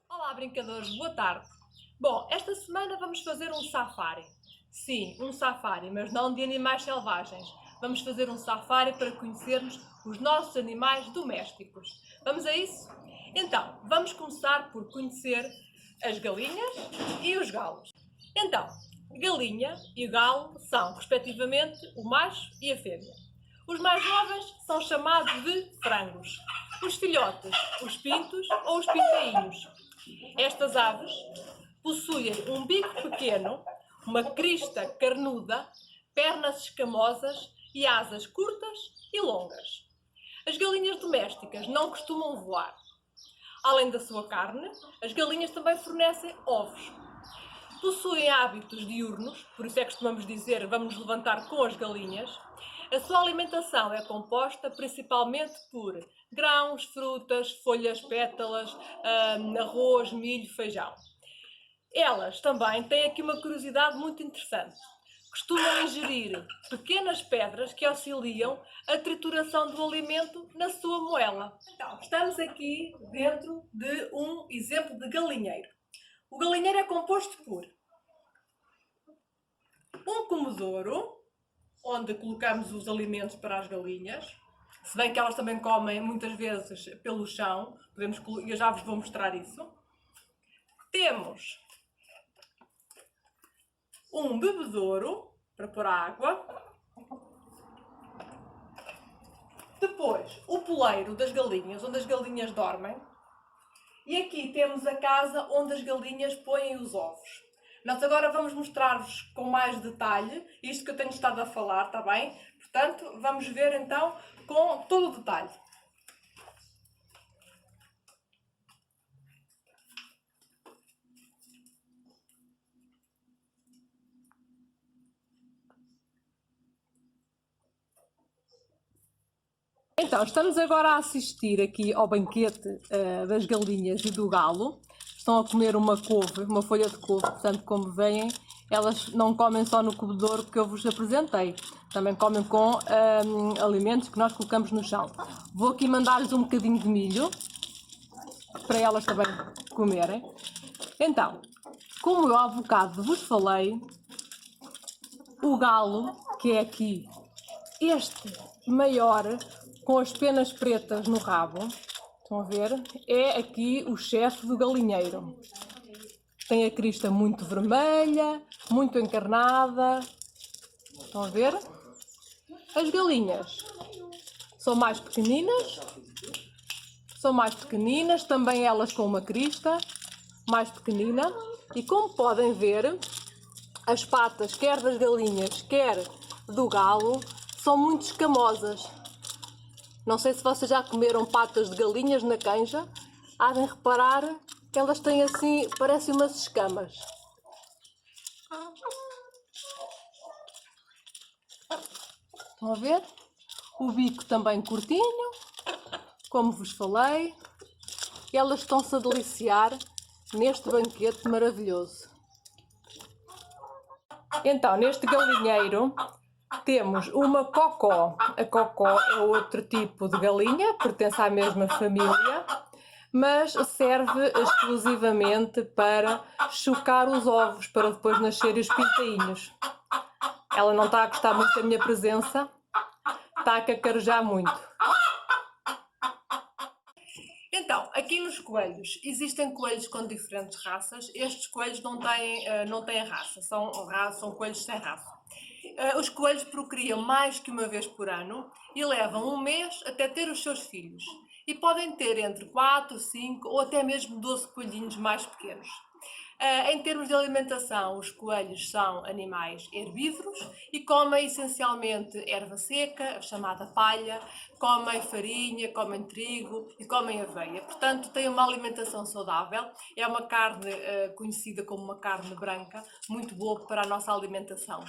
Olá, brincadores, boa tarde. Bom, esta semana vamos fazer um safari. Sim, um safari, mas não de animais selvagens. Vamos fazer um safari para conhecermos os nossos animais domésticos. Vamos a isso? Então, vamos começar por conhecer as galinhas e os galos. Então, a galinha e o galo são, respectivamente, o macho e a fêmea. Os mais jovens são chamados de frangos. Os filhotes, os pintos ou os pintainhos. Estas aves possuem um bico pequeno, uma crista carnuda, pernas escamosas e asas curtas e longas. As galinhas domésticas não costumam voar. Além da sua carne, as galinhas também fornecem ovos. Possuem hábitos diurnos, por isso é que costumamos dizer vamos levantar com as galinhas. A sua alimentação é composta principalmente por grãos, frutas, folhas, pétalas, arroz, milho, feijão. Elas também têm aqui uma curiosidade muito interessante. Costumam ingerir pequenas pedras que auxiliam a trituração do alimento na sua moela. Então, estamos aqui dentro de um exemplo de galinheiro. O galinheiro é composto por um comedouro, onde colocamos os alimentos para as galinhas, se bem que elas também comem muitas vezes pelo chão, eu já vos vou mostrar isso. Temos um bebedouro para pôr a água. Depois, o poleiro das galinhas, onde as galinhas dormem. E aqui temos a casa onde as galinhas põem os ovos. Nós agora vamos mostrar-vos com mais detalhe isto que eu tenho estado a falar, está bem? Portanto, vamos ver então com todo o detalhe. Então, estamos agora a assistir aqui ao banquete das galinhas e do galo. Estão a comer uma couve, uma folha de couve, portanto, como veem, elas não comem só no cobedouro que eu vos apresentei, também comem com alimentos que nós colocamos no chão. Vou aqui mandar-lhes um bocadinho de milho, para elas também comerem. Então, como eu há bocado vos falei, o galo, que é aqui este maior, com as penas pretas no rabo, estão a ver? É aqui o chefe do galinheiro. Tem a crista muito vermelha, muito encarnada. Estão a ver? As galinhas são mais pequeninas, também elas com uma crista mais pequenina. E como podem ver, as patas, quer das galinhas, quer do galo, são muito escamosas. Não sei se vocês já comeram patas de galinhas na canja. Há de reparar que elas têm assim, parecem umas escamas. Estão a ver? O bico também curtinho, como vos falei. Elas estão-se a deliciar neste banquete maravilhoso. Então, neste galinheiro temos uma cocó. A cocó é outro tipo de galinha, pertence à mesma família, mas serve exclusivamente para chocar os ovos, para depois nascerem os pintainhos. Ela não está a gostar muito da minha presença, está a cacarejar muito. Então, aqui nos coelhos, existem coelhos com diferentes raças. Estes coelhos não têm raça, são coelhos sem raça. Os coelhos procriam mais que uma vez por ano e levam um mês até ter os seus filhos. E podem ter entre 4, 5 ou até mesmo 12 coelhinhos mais pequenos. Em termos de alimentação, os coelhos são animais herbívoros e comem essencialmente erva seca, chamada palha, comem farinha, comem trigo e comem aveia. Portanto, têm uma alimentação saudável. É uma carne conhecida como uma carne branca, muito boa para a nossa alimentação.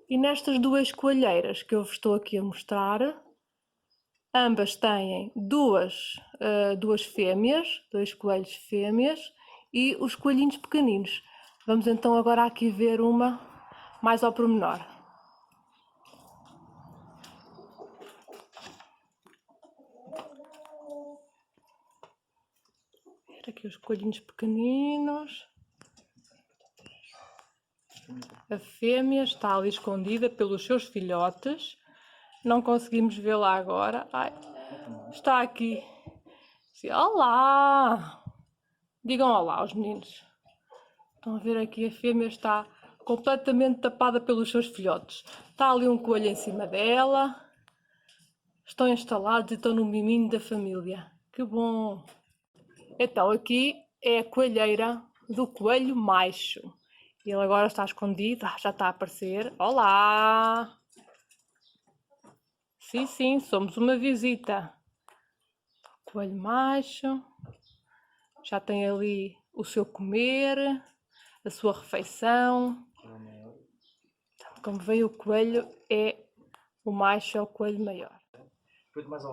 E nestas duas coelheiras que eu vos estou aqui a mostrar, ambas têm duas fêmeas, dois coelhos fêmeas e os coelhinhos pequeninos. Vamos então agora aqui ver uma mais ao pormenor. Aqui os coelhinhos pequeninos. A fêmea está ali escondida pelos seus filhotes. Não conseguimos vê-la agora. Ai, está aqui. Olá! Digam olá aos meninos. Estão a ver aqui, a fêmea está completamente tapada pelos seus filhotes. Está ali um coelho em cima dela. Estão instalados e estão no miminho da família. Que bom! Então aqui é a coelheira do coelho macho. Ele agora está escondido, já está a aparecer. Olá! Sim, sim, somos uma visita. Coelho macho. Já tem ali o seu comer, a sua refeição. Como vem o coelho, o macho é o coelho maior.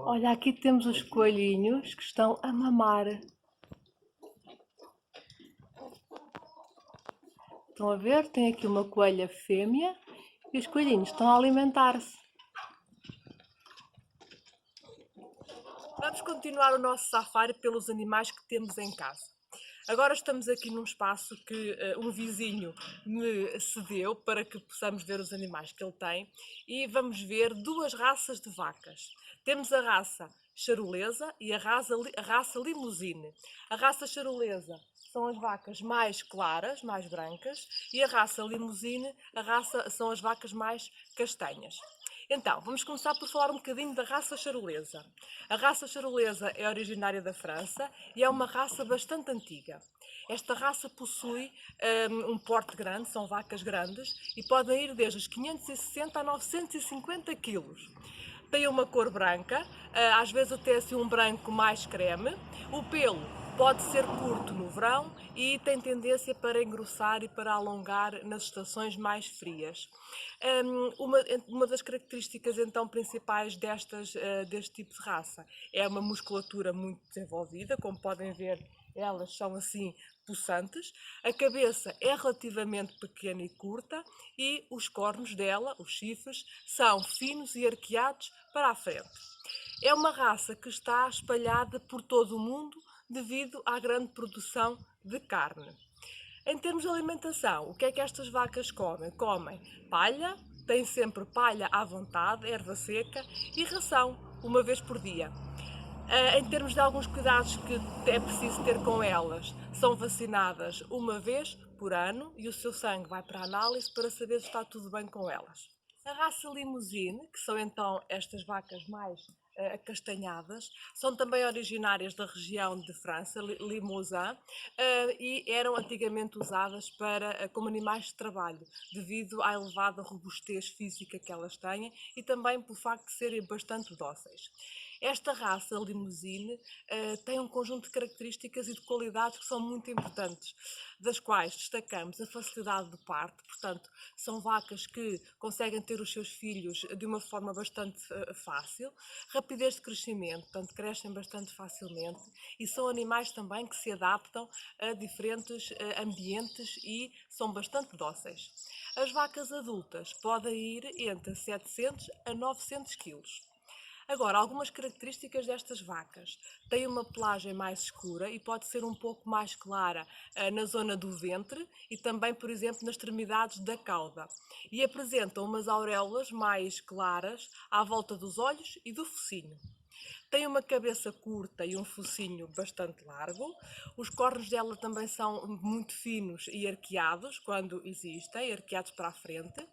Olha, aqui temos os coelhinhos que estão a mamar. Estão a ver? Tem aqui uma coelha fêmea e os coelhinhos estão a alimentar-se. Vamos continuar o nosso safari pelos animais que temos em casa. Agora estamos aqui num espaço que um vizinho me cedeu para que possamos ver os animais que ele tem e vamos ver duas raças de vacas. Temos a raça charolesa e a raça limousine. A raça charolesa são as vacas mais claras, mais brancas, e a raça limousine são as vacas mais castanhas. Então, vamos começar por falar um bocadinho da raça charolesa. A raça charolesa é originária da França e é uma raça bastante antiga. Esta raça possui um porte grande, são vacas grandes, e podem ir desde os 560 a 950 quilos. Tem uma cor branca, às vezes até assim um branco mais creme. O pelo pode ser curto no verão e tem tendência para engrossar e para alongar nas estações mais frias. Uma das características então principais deste tipo de raça é uma musculatura muito desenvolvida, como podem ver, elas são assim possantes, a cabeça é relativamente pequena e curta e os cornos dela, os chifres, são finos e arqueados para a frente. É uma raça que está espalhada por todo o mundo devido à grande produção de carne. Em termos de alimentação, o que é que estas vacas comem? Comem palha, têm sempre palha à vontade, erva seca e ração, uma vez por dia. Em termos de alguns cuidados que é preciso ter com elas, são vacinadas uma vez por ano e o seu sangue vai para a análise para saber se está tudo bem com elas. A raça limousine, que são então estas vacas mais acastanhadas, são também originárias da região de França, Limousin, e eram antigamente usadas como animais de trabalho, devido à elevada robustez física que elas têm e também pelo facto de serem bastante dóceis. Esta raça limousine tem um conjunto de características e de qualidades que são muito importantes, das quais destacamos a facilidade de parto, portanto, são vacas que conseguem ter os seus filhos de uma forma bastante fácil, rapidez de crescimento, portanto, crescem bastante facilmente e são animais também que se adaptam a diferentes ambientes e são bastante dóceis. As vacas adultas podem ir entre 700 a 900 quilos. Agora, algumas características destas vacas. Têm uma pelagem mais escura e pode ser um pouco mais clara na zona do ventre e também, por exemplo, nas extremidades da cauda. E apresentam umas auréolas mais claras à volta dos olhos e do focinho. Tem uma cabeça curta e um focinho bastante largo. Os cornos dela também são muito finos e arqueados, quando existem, arqueados para a frente.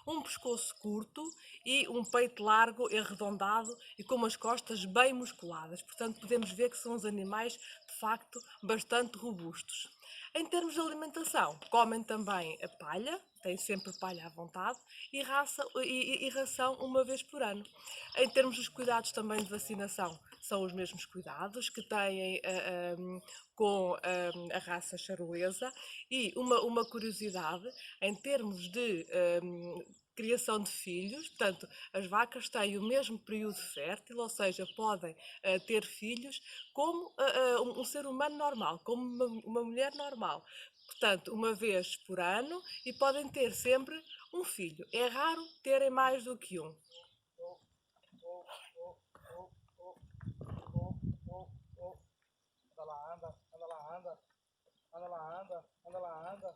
Um pescoço curto e um peito largo e arredondado e com umas costas bem musculadas. Portanto, podemos ver que são os animais, de facto, bastante robustos. Em termos de alimentação, comem também a palha, têm sempre palha à vontade, e ração uma vez por ano. Em termos dos cuidados também de vacinação, são os mesmos cuidados que têm com a raça charolesa. E uma curiosidade, em termos de criação de filhos, portanto, as vacas têm o mesmo período fértil, ou seja, podem ter filhos como um ser humano normal, como uma mulher normal. Portanto, uma vez por ano e podem ter sempre um filho. É raro terem mais do que um. anda. Anda lá, anda. Anda lá, anda.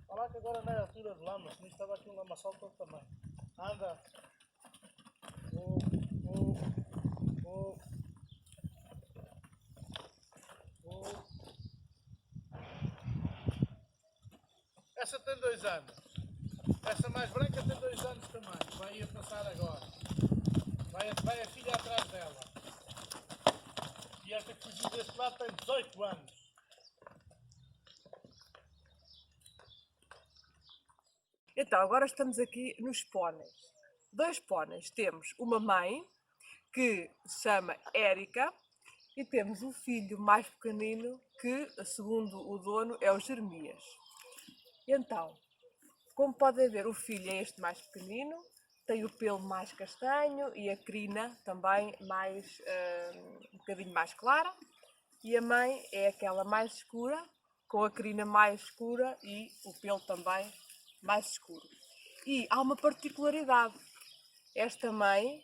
Olha lá que agora não é altura de lama, senão estava aqui um lamaçol todo também. Anda. Oh, oh, oh. Oh. Essa tem 2 anos. Essa mais branca tem 2 anos também. Vai a passar agora. Vai a filha atrás dela. E esta que fugiu deste lado tem 18 anos. Então, agora estamos aqui nos póneis. 2 póneis. Temos uma mãe, que se chama Érica, e temos o filho mais pequenino, que, segundo o dono, é o Jeremias. Então, como podem ver, o filho é este mais pequenino, tem o pelo mais castanho e a crina também mais, um bocadinho mais clara. E a mãe é aquela mais escura, com a crina mais escura e o pelo também mais escuro. E há uma particularidade. Esta mãe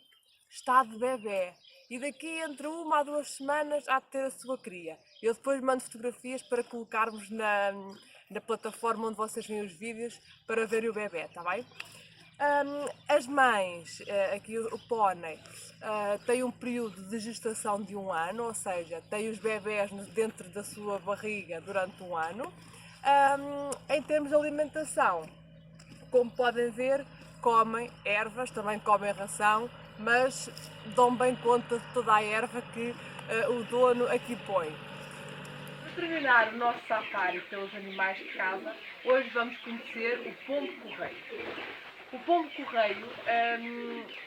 está de bebê e daqui entre 1 a 2 semanas há de ter a sua cria. Eu depois mando fotografias para colocarmos na plataforma onde vocês veem os vídeos para verem o bebê, está bem? As mães, aqui o pónei, têm um período de gestação de 1 ano, ou seja, têm os bebés dentro da sua barriga durante 1 ano. Em termos de alimentação, como podem ver, comem ervas, também comem ração, mas dão bem conta de toda a erva que o dono aqui põe. Para terminar o nosso safari pelos animais de casa, hoje vamos conhecer o pombo-correio. O pombo-correio,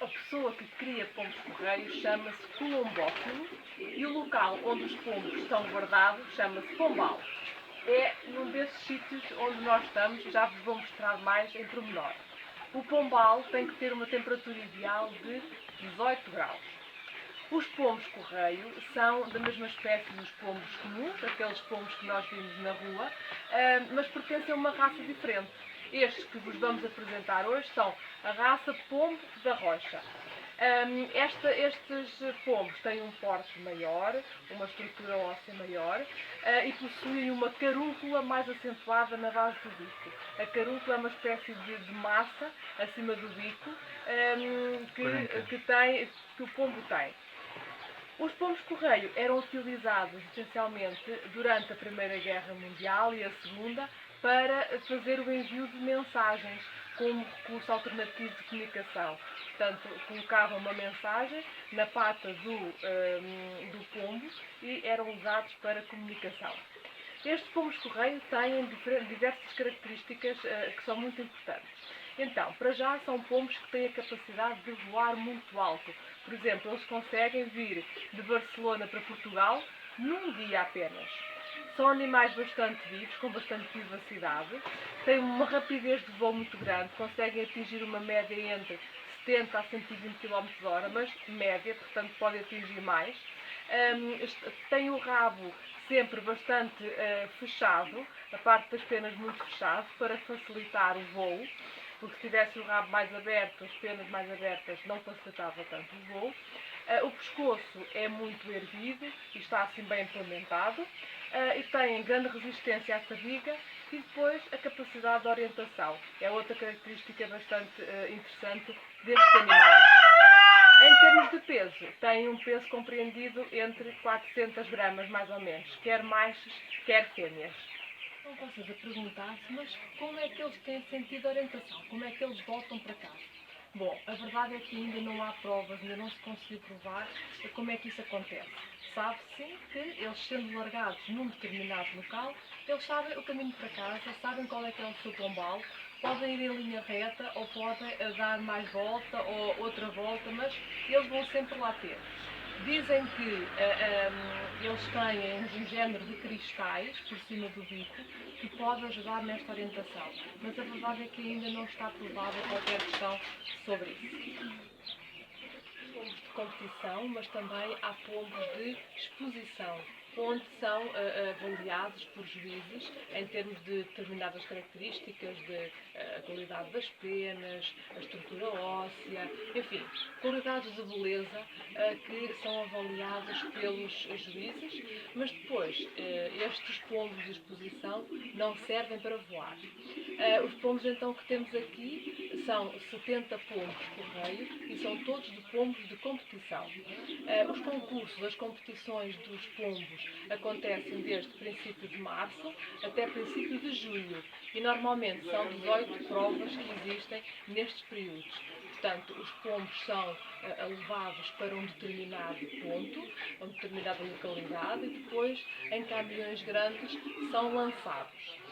a pessoa que cria pombos-correio chama-se colombófilo e o local onde os pombos estão guardados chama-se pombal. É num desses sítios onde nós estamos, já vos vou mostrar mais em pormenor. O pombal tem que ter uma temperatura ideal de 18 graus. Os pombos-correio são da mesma espécie dos pombos comuns, aqueles pombos que nós vimos na rua, mas pertencem a uma raça diferente. Estes que vos vamos apresentar hoje são a raça pombo da rocha. Estes pombos têm um porte maior, uma estrutura óssea maior e possuem uma carúncula mais acentuada na base do bico. A carúncula é uma espécie de massa acima do bico que o pombo tem. Os pombos-correio eram utilizados essencialmente durante a Primeira Guerra Mundial e a Segunda para fazer o envio de mensagens como recurso alternativo de comunicação. Portanto, colocavam uma mensagem na pata do pombo e eram usados para comunicação. Estes pombos-correio têm diversas características que são muito importantes. Então, para já são pombos que têm a capacidade de voar muito alto. Por exemplo, eles conseguem vir de Barcelona para Portugal num dia apenas. São animais bastante vivos, com bastante vivacidade, têm uma rapidez de voo muito grande, conseguem atingir uma média entre 70 a 120 km/h, mas média, portanto podem atingir mais. Têm o rabo sempre bastante fechado, a parte das penas muito fechado, para facilitar o voo, porque se tivesse o rabo mais aberto, as penas mais abertas, não facilitava tanto o voo. O pescoço é muito erguido e está assim bem implementado e tem grande resistência à fadiga e depois a capacidade de orientação. É outra característica bastante interessante destes animais. Em termos de peso, tem um peso compreendido entre 400 gramas mais ou menos, quer machos, quer fêmeas. Então vocês a perguntar-se, mas como é que eles têm sentido de orientação? Como é que eles voltam para casa? Bom, a verdade é que ainda não há provas, ainda não se conseguiu provar como é que isso acontece. Sabe sim que eles sendo largados num determinado local, eles sabem o caminho para casa, sabem qual é que é o seu pombal, podem ir em linha reta ou podem dar mais volta ou outra volta, mas eles vão sempre lá ter. Dizem que eles têm um género de cristais por cima do bico que pode ajudar nesta orientação, mas a verdade é que ainda não está provada qualquer questão sobre isso. Pombos de competição, mas também há pombos de exposição. onde são avaliados por juízes em termos de determinadas características de qualidade das penas, a estrutura óssea, enfim, qualidades de beleza que são avaliadas pelos juízes, mas depois estes pombos de exposição não servem para voar. Os pombos então que temos aqui são 70 pombos correio e são todos de pombos de competição. Os concursos, as competições dos pombos acontecem desde princípio de março até princípio de julho e normalmente são 18 provas que existem nestes períodos. Portanto, os pombos são levados para um determinado ponto, uma determinada localidade e depois, em caminhões grandes, são lançados.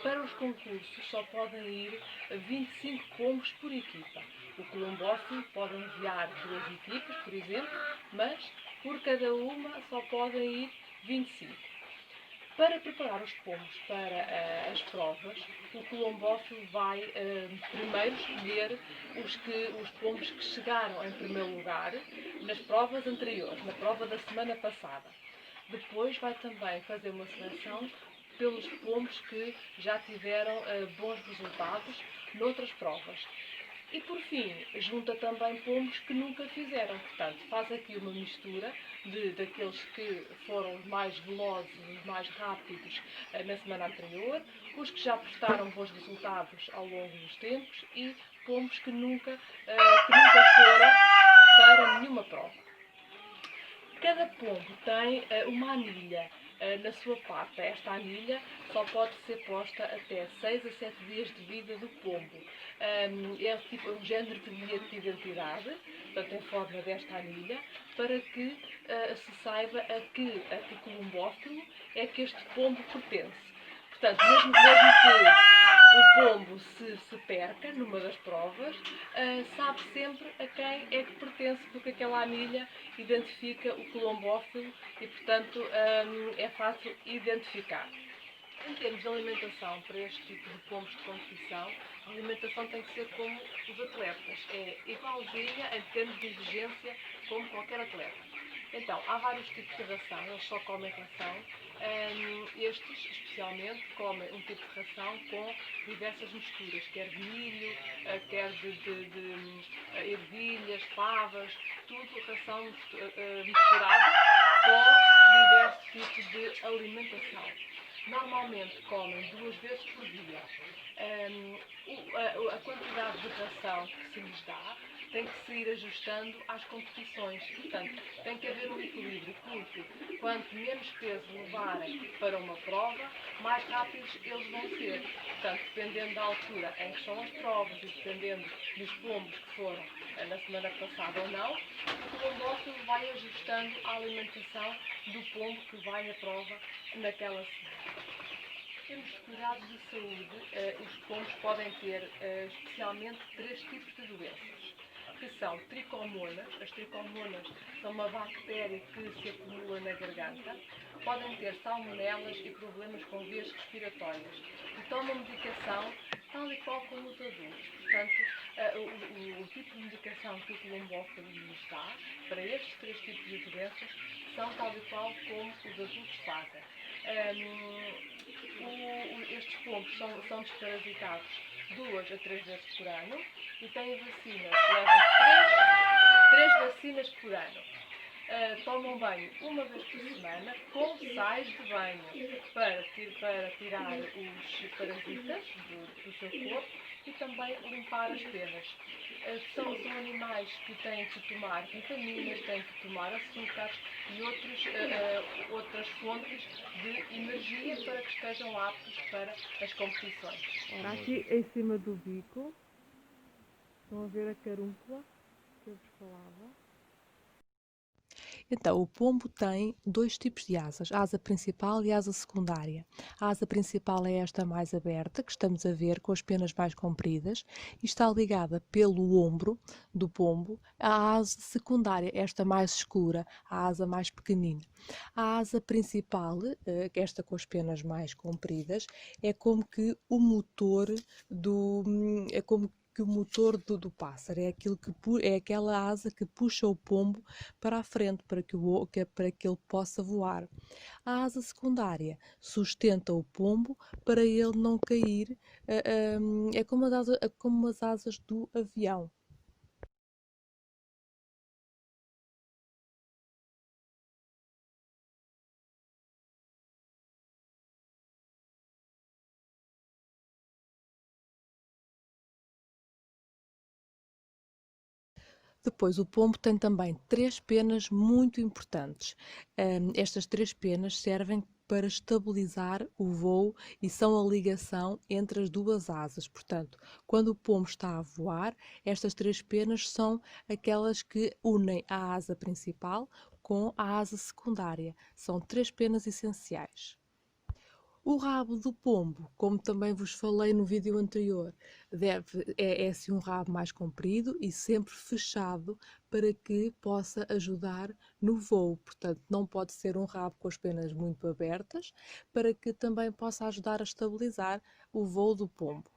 Para os concursos só podem ir 25 pombos por equipa. O colombófilo pode enviar 2 equipas, por exemplo, mas por cada uma só podem ir 25. Para preparar os pombos para as provas, o colombófilo vai primeiro escolher os pombos que chegaram em primeiro lugar nas provas anteriores, na prova da semana passada. Depois vai também fazer uma seleção pelos pombos que já tiveram bons resultados noutras provas. E por fim, junta também pombos que nunca fizeram. Portanto, faz aqui uma mistura daqueles que foram os mais velozes, os mais rápidos na semana anterior, os que já prestaram bons resultados ao longo dos tempos e pombos que nunca foram para nenhuma prova. Cada pombo tem uma anilha na sua pata. Esta anilha só pode ser posta até 6 a 7 dias de vida do pombo. É um género de bilhete de identidade, portanto, em forma desta anilha, para que se saiba a que colombófilo é que este pombo pertence. Portanto, mesmo que o pombo se perca numa das provas, sabe sempre a quem é que pertence, porque aquela anilha identifica o colombófilo e, portanto, é fácil identificar. Em termos de alimentação para este tipo de pombos de competição, a alimentação tem que ser como os atletas. É igualzinha em termos de exigência como qualquer atleta. Então, há vários tipos de ração, eles só comem ração. Estes, especialmente, comem um tipo de ração com diversas misturas, quer de milho, quer de ervilhas, favas, tudo ração misturada com diversos tipos de alimentação. Normalmente comem 2 vezes por dia. A quantidade de ração que se lhes dá tem que se ir ajustando às competições. Portanto, tem que haver um equilíbrio, porque quanto menos peso levarem para uma prova, mais rápidos eles vão ser. Portanto, dependendo da altura em que são as provas e dependendo dos pombos que foram na semana passada ou não, o colombófilo vai ajustando a alimentação do pombo que vai à prova naquela semana. Em termos de cuidados de saúde, os pombos podem ter especialmente 3 tipos de doenças, que são tricomonas. As tricomonas são uma bactéria que se acumula na garganta, podem ter salmonelas e problemas com vias respiratórias e tomam medicação tal e qual como os adultos. Portanto, o tipo de medicação que o colombófilo nos dá para estes 3 tipos de doenças são tal e qual como os adultos fazem. Estes pombos são desparasitados 2 a 3 vezes por ano e têm vacinas, levam 3 vacinas por ano. Tomam banho uma vez por semana com sais de banho para tirar os parasitas do seu corpo e também limpar as penas. São animais que têm que tomar vitaminas, têm que tomar açúcares e outras fontes de energia para que estejam aptos para as competições. Ora, aqui em cima do bico, estão a ver a carúncula que eu vos falava? Então, o pombo tem 2 tipos de asas, a asa principal e a asa secundária. A asa principal é esta mais aberta, que estamos a ver, com as penas mais compridas, e está ligada pelo ombro do pombo à asa secundária, esta mais escura, a asa mais pequenina. A asa principal, esta com as penas mais compridas, é como que o motor é como que o motor do pássaro, é aquela asa que puxa o pombo para a frente, para que ele possa voar. A asa secundária sustenta o pombo para ele não cair, é como as asas do avião. Depois, o pombo tem também 3 penas muito importantes. Estas 3 penas servem para estabilizar o voo e são a ligação entre as duas asas. Portanto, quando o pombo está a voar, estas 3 penas são aquelas que unem a asa principal com a asa secundária. São 3 penas essenciais. O rabo do pombo, como também vos falei no vídeo anterior, é assim um rabo mais comprido e sempre fechado para que possa ajudar no voo. Portanto, não pode ser um rabo com as penas muito abertas, para que também possa ajudar a estabilizar o voo do pombo.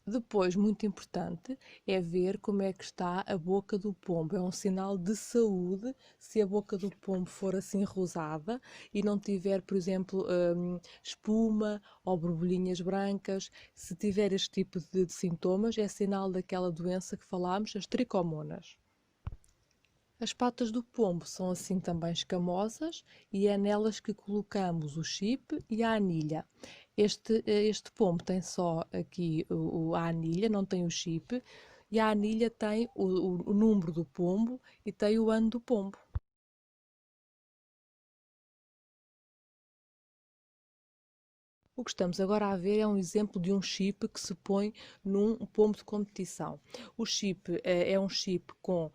Depois, muito importante, é ver como é que está a boca do pombo. É um sinal de saúde se a boca do pombo for assim rosada e não tiver, por exemplo, espuma ou borbulhinhas brancas. Se tiver este tipo de sintomas, é sinal daquela doença que falámos, as tricomonas. As patas do pombo são assim também escamosas e é nelas que colocamos o chip e a anilha. Este pombo tem só aqui a anilha, não tem o chip, e a anilha tem o número do pombo e tem o ano do pombo. O que estamos agora a ver é um exemplo de um chip que se põe num pombo de competição. O chip é um chip com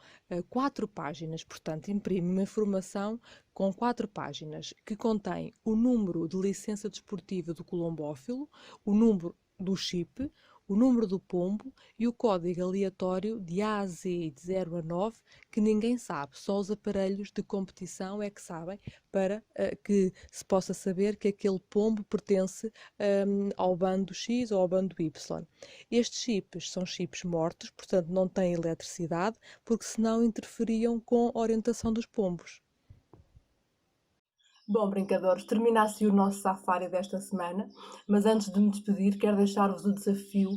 4 páginas, portanto, imprime uma informação com 4 páginas que contém o número de licença desportiva do colombófilo, o número do chip, o número do pombo e o código aleatório de A a Z de 0 a 9 que ninguém sabe, só os aparelhos de competição é que sabem, para que se possa saber que aquele pombo pertence ao bando X ou ao bando Y. Estes chips são chips mortos, portanto não têm eletricidade, porque senão interferiam com a orientação dos pombos. Bom, brincadores, termina assim o nosso safari desta semana, mas antes de me despedir, quero deixar-vos o desafio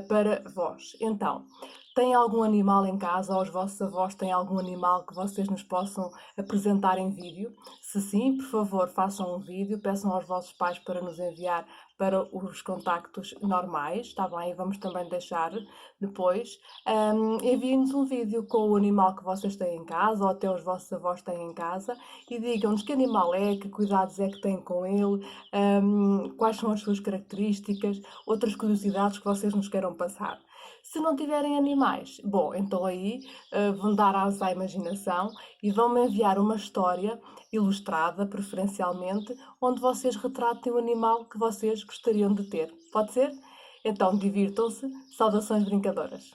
para vós. Então, têm algum animal em casa ou os vossos avós têm algum animal que vocês nos possam apresentar em vídeo? Se sim, por favor, façam um vídeo, peçam aos vossos pais para nos enviar para os contactos normais, está bem? Vamos também deixar depois. Enviem-nos um vídeo com o animal que vocês têm em casa ou até os vossos avós têm em casa e digam-nos que animal é, que cuidados é que têm com ele, quais são as suas características, outras curiosidades que vocês nos queiram passar. Se não tiverem animais, bom, então aí vão dar asa à imaginação e vão-me enviar uma história ilustrada, preferencialmente, onde vocês retratem o animal que vocês gostariam de ter. Pode ser? Então, divirtam-se. Saudações brincadoras!